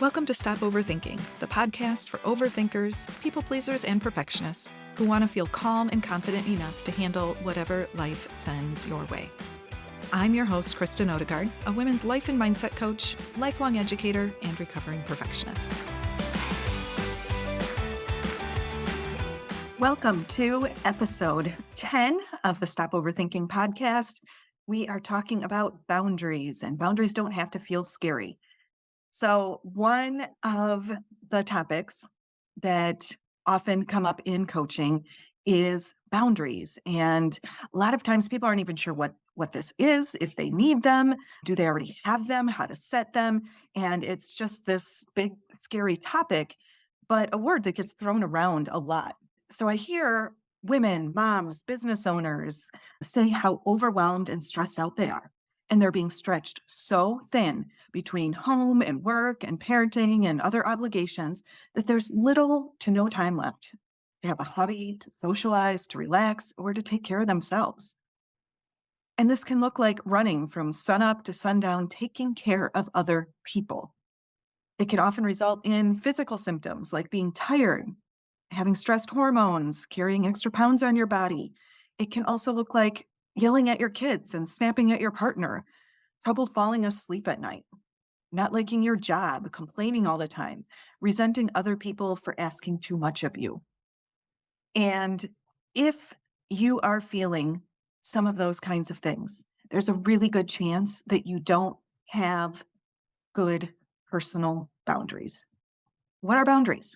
Welcome to Stop Overthinking, the podcast for overthinkers, people pleasers, and perfectionists who want to feel calm and confident enough to handle whatever life sends your way. I'm your host, Kristen Odegaard, a women's life and mindset coach, lifelong educator, and recovering perfectionist. Welcome to episode 10 of the Stop Overthinking podcast. We are talking about boundaries, and boundaries don't have to feel scary. So one of the topics that often come up in coaching is boundaries. And a lot of times people aren't even sure what this is, if they need them, do they already have them, how to set them. And it's just this big, scary topic, but a word that gets thrown around a lot. So I hear women, moms, business owners say how overwhelmed and stressed out they are. And they're being stretched so thin between home and work and parenting and other obligations that there's little to no time left to have a hobby, to socialize, to relax, or to take care of themselves. And this can look like running from sunup to sundown, taking care of other people. It can often result in physical symptoms like being tired, having stressed hormones, carrying extra pounds on your body. It can also look like yelling at your kids and snapping at your partner, trouble falling asleep at night, not liking your job, complaining all the time, resenting other people for asking too much of you. And if you are feeling some of those kinds of things, there's a really good chance that you don't have good personal boundaries. What are boundaries?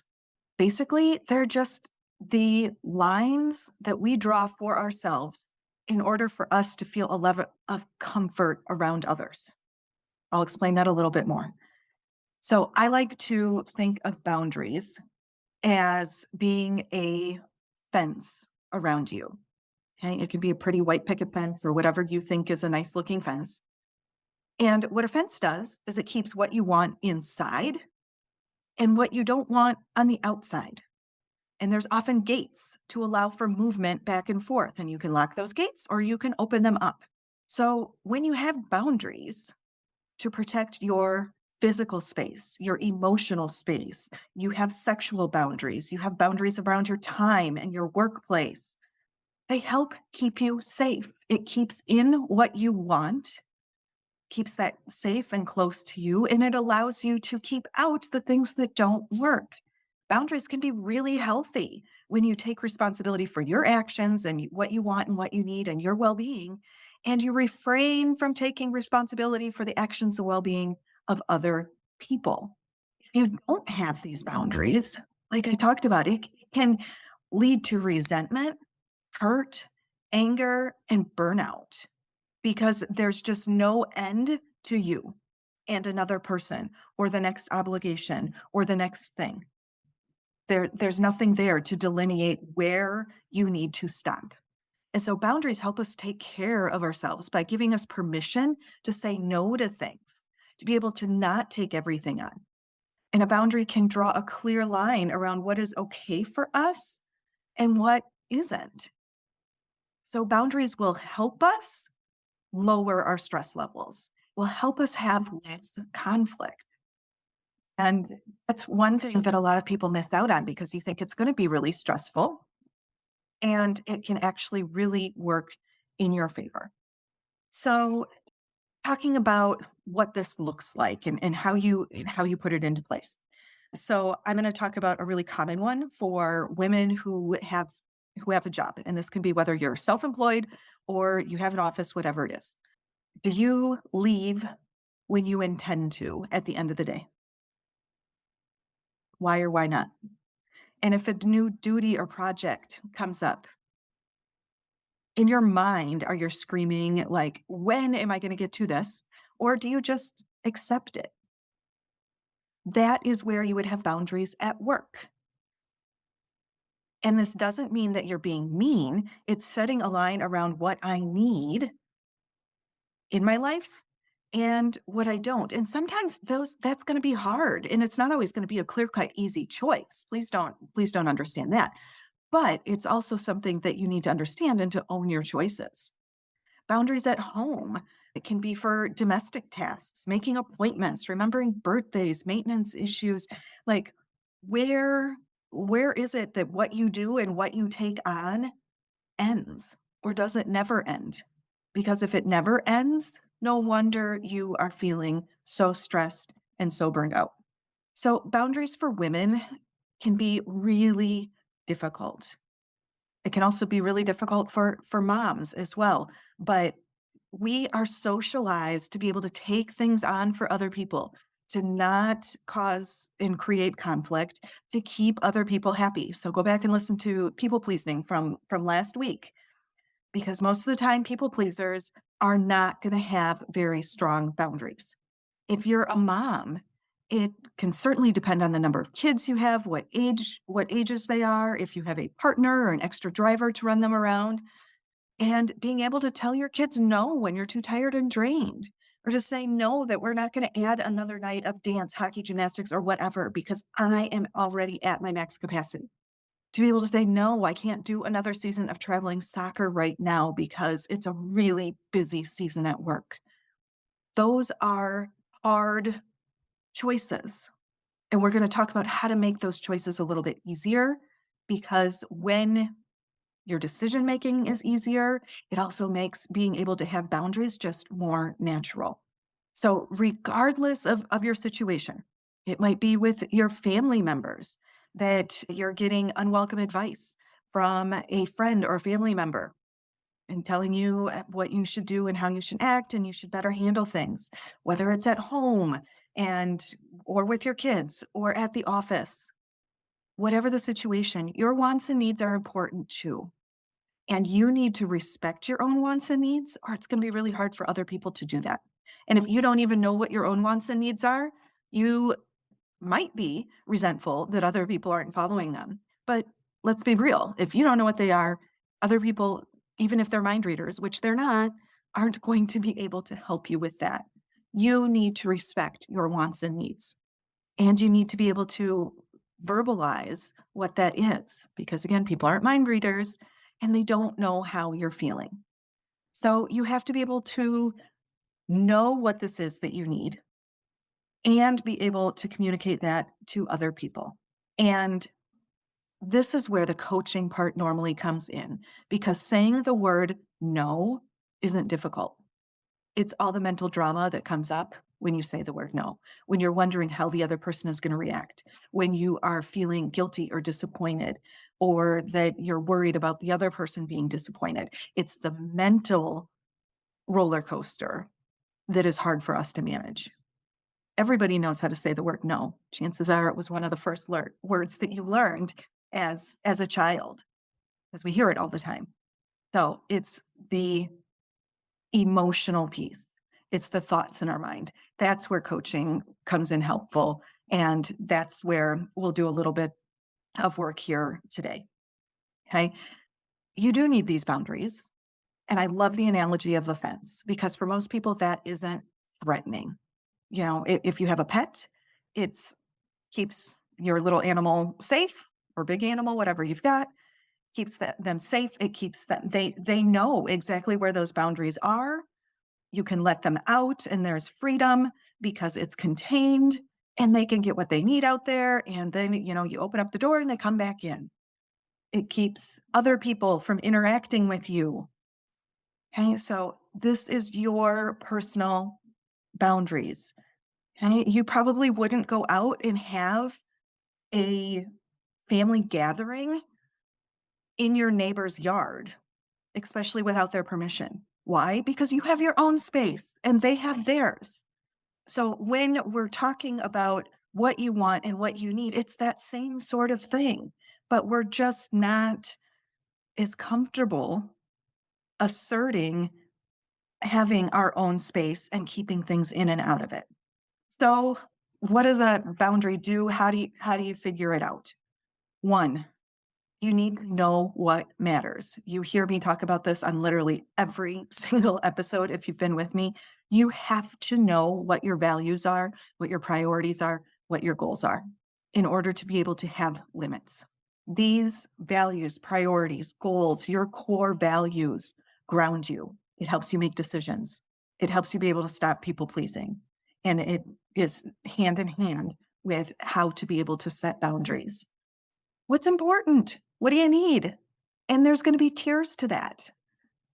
Basically, they're just the lines that we draw for ourselves in order for us to feel a level of comfort around others. I'll explain that a little bit more. So I like to think of boundaries as being a fence around you. Okay. It can be a pretty white picket fence or whatever you think is a nice looking fence. And what a fence does is it keeps what you want inside and what you don't want on the outside. And there's often gates to allow for movement back and forth, and you can lock those gates or you can open them up. So when you have boundaries to protect your physical space, your emotional space, you have sexual boundaries, you have boundaries around your time and your workplace. They help keep you safe. It keeps in what you want, keeps that safe and close to you, and it allows you to keep out the things that don't work. Boundaries can be really healthy when you take responsibility for your actions and what you want and what you need and your well-being, and you refrain from taking responsibility for the actions and well-being of other people. If you don't have these boundaries, like I talked about, it can lead to resentment, hurt, anger, and burnout because there's just no end to you and another person or the next obligation or the next thing. There's nothing there to delineate where you need to stop. And so boundaries help us take care of ourselves by giving us permission to say no to things, to be able to not take everything on. And a boundary can draw a clear line around what is okay for us and what isn't. So boundaries will help us lower our stress levels, will help us have less conflict. And that's one thing that a lot of people miss out on because you think it's going to be really stressful and it can actually really work in your favor. So talking about what this looks like and how you put it into place. So I'm going to talk about a really common one for women who have a job. And this can be whether you're self-employed or you have an office, whatever it is. Do you leave when you intend to at the end of the day? Why or why not? And if a new duty or project comes up, in your mind, are you screaming like, when am I going to get to this? Or do you just accept it? That is where you would have boundaries at work. And this doesn't mean that you're being mean. It's setting a line around what I need in my life and what I don't. And sometimes that's going to be hard. And it's not always going to be a clear-cut, easy choice. Please don't understand that. But it's also something that you need to understand and to own your choices. Boundaries at home. It can be for domestic tasks, making appointments, remembering birthdays, maintenance issues. Like where where is it that what you do and what you take on ends, or does it never end? Because if it never ends, no wonder you are feeling so stressed and so burned out. So boundaries for women can be really difficult. It can also be really difficult for moms as well, but we are socialized to be able to take things on for other people, to not cause and create conflict, to keep other people happy. So go back and listen to people pleasing from last week, because most of the time people pleasers are not going to have very strong boundaries. If you're a mom, it can certainly depend on the number of kids you have, what ages they are, if you have a partner or an extra driver to run them around, and being able to tell your kids no when you're too tired and drained, or to say no, that we're not going to add another night of dance, hockey, gymnastics, or whatever because I am already at my max capacity. To be able to say, no, I can't do another season of traveling soccer right now because it's a really busy season at work. Those are hard choices. And we're going to talk about how to make those choices a little bit easier, because when your decision making is easier, it also makes being able to have boundaries just more natural. So, regardless of your situation, it might be with your family members that you're getting unwelcome advice from a friend or a family member and telling you what you should do and how you should act and you should better handle things, whether it's at home and or with your kids or at the office. Whatever the situation, your wants and needs are important too. And you need to respect your own wants and needs, or it's going to be really hard for other people to do that. And if you don't even know what your own wants and needs are, you might be resentful that other people aren't following them. But let's be real. If you don't know what they are, other people, even if they're mind readers, which they're not, aren't going to be able to help you with that. You need to respect your wants and needs. And you need to be able to verbalize what that is, because again, people aren't mind readers and they don't know how you're feeling. So you have to be able to know what this is that you need and be able to communicate that to other people. And this is where the coaching part normally comes in, because saying the word no isn't difficult. It's all the mental drama that comes up when you say the word no, when you're wondering how the other person is going to react, when you are feeling guilty or disappointed, or that you're worried about the other person being disappointed. It's the mental roller coaster that is hard for us to manage. Everybody knows how to say the word no. Chances are it was one of the first words that you learned as a child, because we hear it all the time. So it's the emotional piece. It's the thoughts in our mind. That's where coaching comes in helpful. And that's where we'll do a little bit of work here today. Okay. You do need these boundaries. And I love the analogy of the fence, because for most people, that isn't threatening. You know, if you have a pet, it's keeps your little animal safe, or big animal, whatever you've got, keeps them safe. It keeps them, they know exactly where those boundaries are. You can let them out and there's freedom because it's contained and they can get what they need out there. And then, you open up the door and they come back in. It keeps other people from interacting with you. Okay. So this is your personal boundaries. Okay. You probably wouldn't go out and have a family gathering in your neighbor's yard, especially without their permission. Why? Because you have your own space and they have theirs. So when we're talking about what you want and what you need, it's that same sort of thing, but we're just not as comfortable asserting having our own space and keeping things in and out of it. So what does a boundary do? How do you figure it out? One, you need to know what matters. You hear me talk about this on literally every single episode if you've been with me. You have to know what your values are, what your priorities are, what your goals are in order to be able to have limits. These values, priorities, goals, your core values ground you. It helps you make decisions. It helps you be able to stop people pleasing. And it is hand in hand with how to be able to set boundaries. What's important? What do you need? And there's going to be tiers to that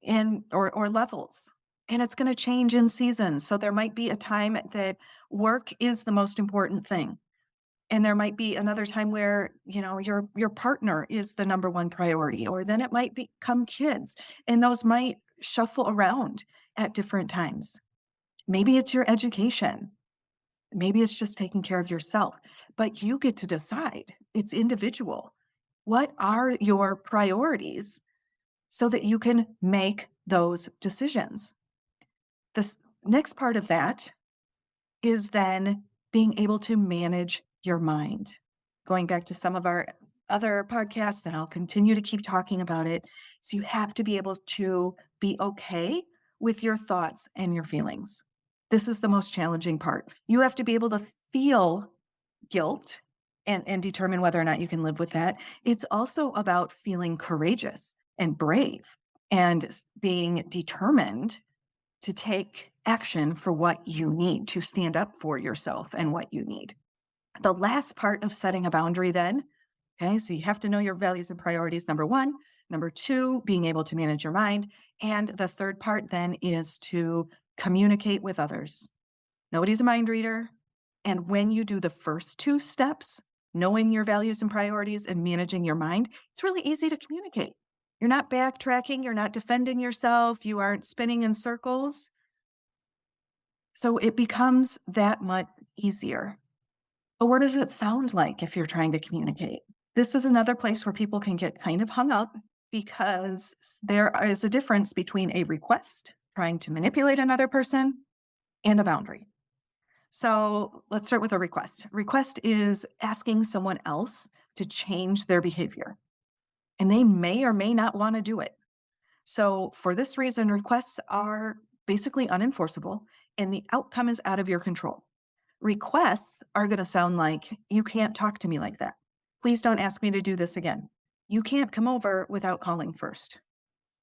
and or levels. And it's going to change in seasons. So there might be a time that work is the most important thing. And there might be another time where, your partner is the number one priority, or then it might become kids, and those might shuffle around at different times. Maybe it's your education. Maybe it's just taking care of yourself, but you get to decide. It's individual. What are your priorities so that you can make those decisions? This next part of that is then being able to manage your mind. Going back to some of our other podcasts, and I'll continue to keep talking about it. So you have to be able to be okay with your thoughts and your feelings. This is the most challenging part. You have to be able to feel guilt and determine whether or not you can live with that. It's also about feeling courageous and brave and being determined to take action for what you need, to stand up for yourself and what you need. The last part of setting a boundary then, okay, so you have to know your values and priorities, number one. Number two, being able to manage your mind. And the third part then is to communicate with others. Nobody's a mind reader. And when you do the first two steps, knowing your values and priorities and managing your mind, it's really easy to communicate. You're not backtracking, you're not defending yourself, you aren't spinning in circles. So it becomes that much easier. But what does it sound like if you're trying to communicate? This is another place where people can get kind of hung up because there is a difference between a request, trying to manipulate another person, and a boundary. So let's start with a request. Request is asking someone else to change their behavior, and they may or may not want to do it. So for this reason, requests are basically unenforceable and the outcome is out of your control. Requests are going to sound like, you can't talk to me like that. Please don't ask me to do this again. You can't come over without calling first.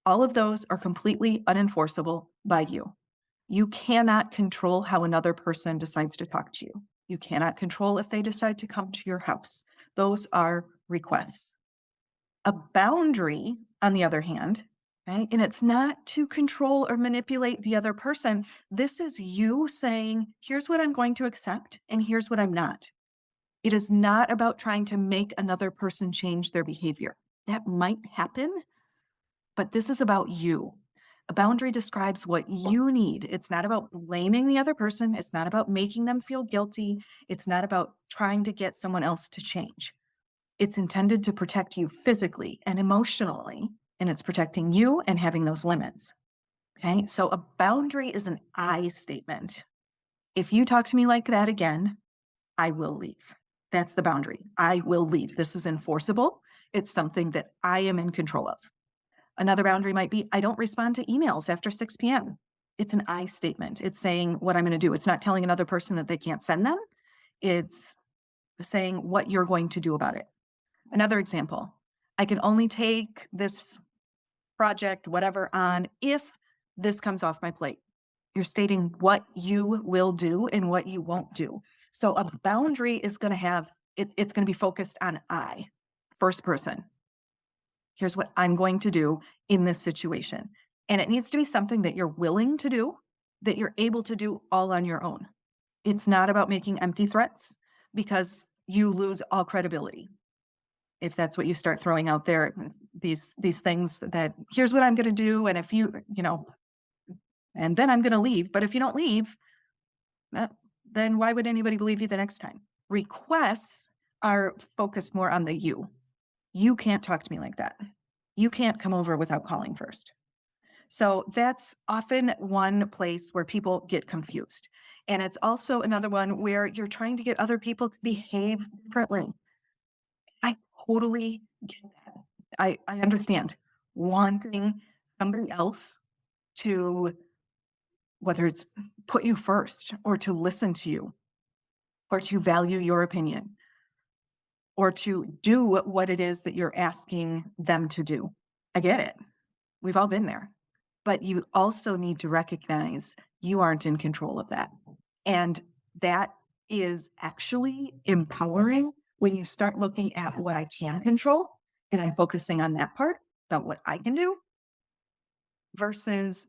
All of those are completely unenforceable by you. You cannot control how another person decides to talk to you. You cannot control if they decide to come to your house. Those are requests. A boundary, on the other hand, right? And it's not to control or manipulate the other person. This is you saying, here's what I'm going to accept and here's what I'm not. It is not about trying to make another person change their behavior. That might happen, but this is about you. A boundary describes what you need. It's not about blaming the other person. It's not about making them feel guilty. It's not about trying to get someone else to change. It's intended to protect you physically and emotionally, and it's protecting you and having those limits. Okay, so a boundary is an I statement. If you talk to me like that again, I will leave. That's the boundary. I will leave. This is enforceable. It's something that I am in control of. Another boundary might be, I don't respond to emails after 6 p.m. It's an I statement. It's saying what I'm going to do. It's not telling another person that they can't send them. It's saying what you're going to do about it. Another example, I can only take this project, whatever, on if this comes off my plate. You're stating what you will do and what you won't do. So a boundary is going to have, it's going to be focused on I, first person. Here's what I'm going to do in this situation. And it needs to be something that you're willing to do, that you're able to do all on your own. It's not about making empty threats because you lose all credibility. If that's what you start throwing out there, these things that here's what I'm going to do. And if and then I'm going to leave. But if you don't leave, then why would anybody believe you the next time? Requests are focused more on the you. You can't talk to me like that. You can't come over without calling first. So that's often one place where people get confused. And it's also another one where you're trying to get other people to behave differently. I totally get that. I understand wanting somebody else to, whether it's put you first or to listen to you or to value your opinion or to do what it is that you're asking them to do. I get it. We've all been there. But you also need to recognize you aren't in control of that. And that is actually empowering when you start looking at what I can control and I'm focusing on that part about what I can do versus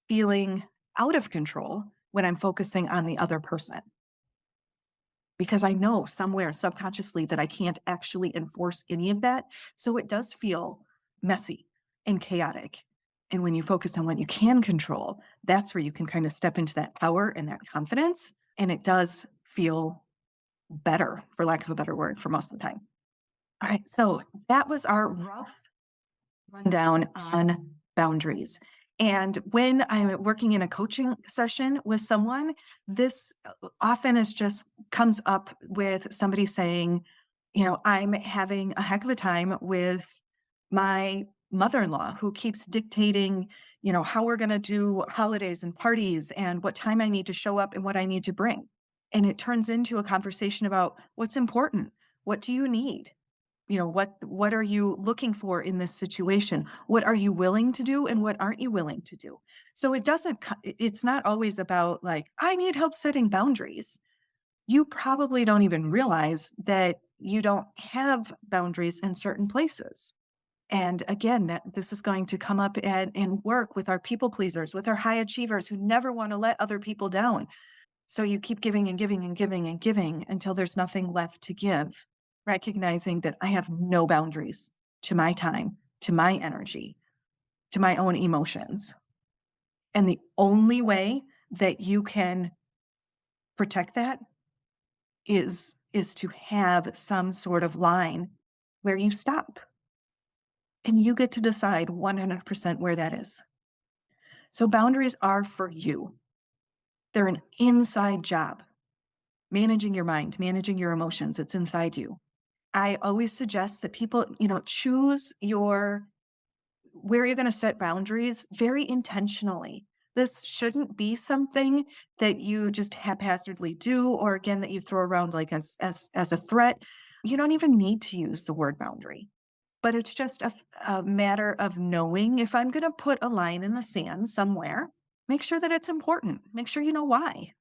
feeling out of control when I'm focusing on the other person. Because I know somewhere subconsciously that I can't actually enforce any of that. So it does feel messy and chaotic. And when you focus on what you can control, that's where you can kind of step into that power and that confidence. And it does feel better, for lack of a better word, for most of the time. All right. So that was our rough rundown on boundaries. And when I'm working in a coaching session with someone, this often is just comes up with somebody saying, I'm having a heck of a time with my mother-in-law who keeps dictating, how we're going to do holidays and parties and what time I need to show up and what I need to bring. And it turns into a conversation about what's important. What do you need? What are you looking for in this situation? What are you willing to do and what aren't you willing to do? So it's not always about like, I need help setting boundaries. You probably don't even realize that you don't have boundaries in certain places. And again, that this is going to come up and work with our people pleasers, with our high achievers who never want to let other people down. So you keep giving and giving and giving and giving until there's nothing left to give, recognizing that I have no boundaries to my time, to my energy, to my own emotions. And the only way that you can protect that is to have some sort of line where you stop and you get to decide 100% where that is. So boundaries are for you. They're an inside job. Managing your mind, managing your emotions, it's inside you. I always suggest that people, choose where you're going to set boundaries very intentionally. This shouldn't be something that you just haphazardly do, or again, that you throw around like as a threat. You don't even need to use the word boundary, but it's just a matter of knowing if I'm going to put a line in the sand somewhere, make sure that it's important. Make sure you know why.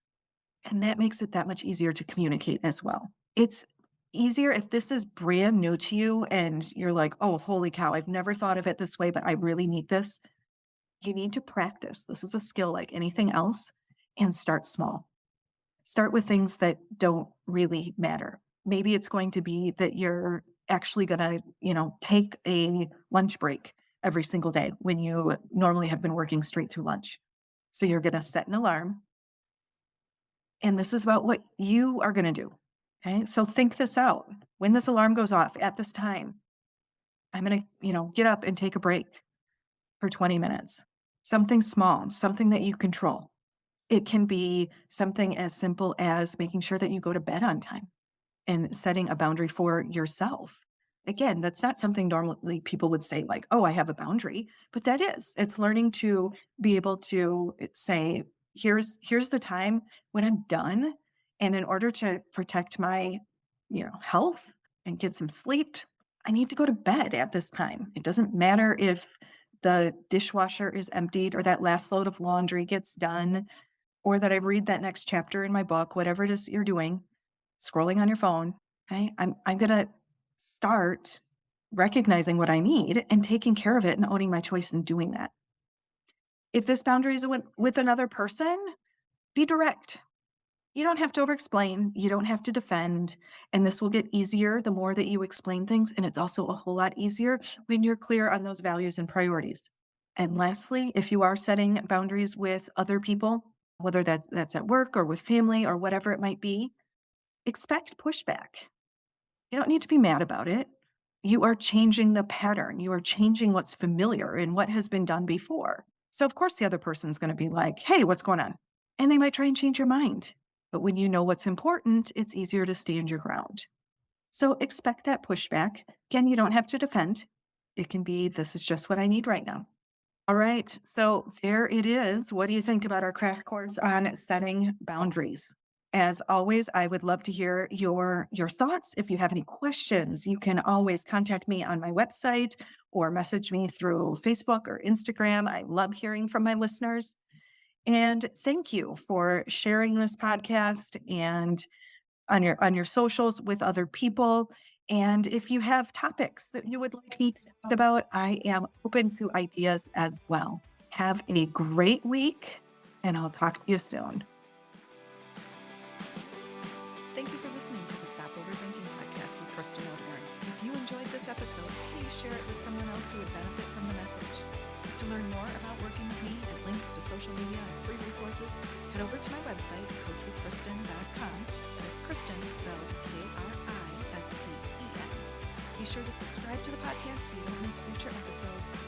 And that makes it that much easier to communicate as well. It's easier if this is brand new to you and you're like, oh, holy cow, I've never thought of it this way, but I really need this. You need to practice. This is a skill like anything else and start small. Start with things that don't really matter. Maybe it's going to be that you're actually going to, take a lunch break every single day when you normally have been working straight through lunch. So you're going to set an alarm. And this is about what you are going to do. Okay. So think this out. When this alarm goes off at this time, I'm going to, get up and take a break for 20 minutes. Something small, something that you control. It can be something as simple as making sure that you go to bed on time and setting a boundary for yourself. Again, that's not something normally people would say, like, oh, I have a boundary, but that is. It's learning to be able to say, here's the time when I'm done. And in order to protect my, health and get some sleep, I need to go to bed at this time. It doesn't matter if the dishwasher is emptied or that last load of laundry gets done or that I read that next chapter in my book, whatever it is you're doing, scrolling on your phone. Okay. I'm gonna start recognizing what I need and taking care of it and owning my choice in doing that. If this boundary is with another person, be direct. You don't have to over explain. You don't have to defend. And this will get easier the more that you explain things. And it's also a whole lot easier when you're clear on those values and priorities. And lastly, if you are setting boundaries with other people, whether that's at work or with family or whatever it might be, expect pushback. You don't need to be mad about it. You are changing the pattern. You are changing what's familiar and what has been done before. So, of course, the other person's going to be like, hey, what's going on? And they might try and change your mind. But when you know what's important, it's easier to stand your ground. So, expect that pushback. Again, you don't have to defend. It can be, this is just what I need right now. All right. So there it is. What do you think about our crash course on setting boundaries? As always, I would love to hear your thoughts. If you have any questions, you can always contact me on my website or message me through Facebook or Instagram. I love hearing from my listeners. And thank you for sharing this podcast and on your socials with other people. And if you have topics that you would like me to talk about, I am open to ideas as well. Have a great week, and I'll talk to you soon. Thank you for listening to the Stop Overthinking podcast with Kristen O'Dern. If you enjoyed this episode, please share it with someone else who would benefit from the message. To learn more about working with me and links to social media and free resources, head over to my website, coachwithkristen.com. That's Kristen spelled Kristen. Be sure to subscribe to the podcast so you don't miss future episodes.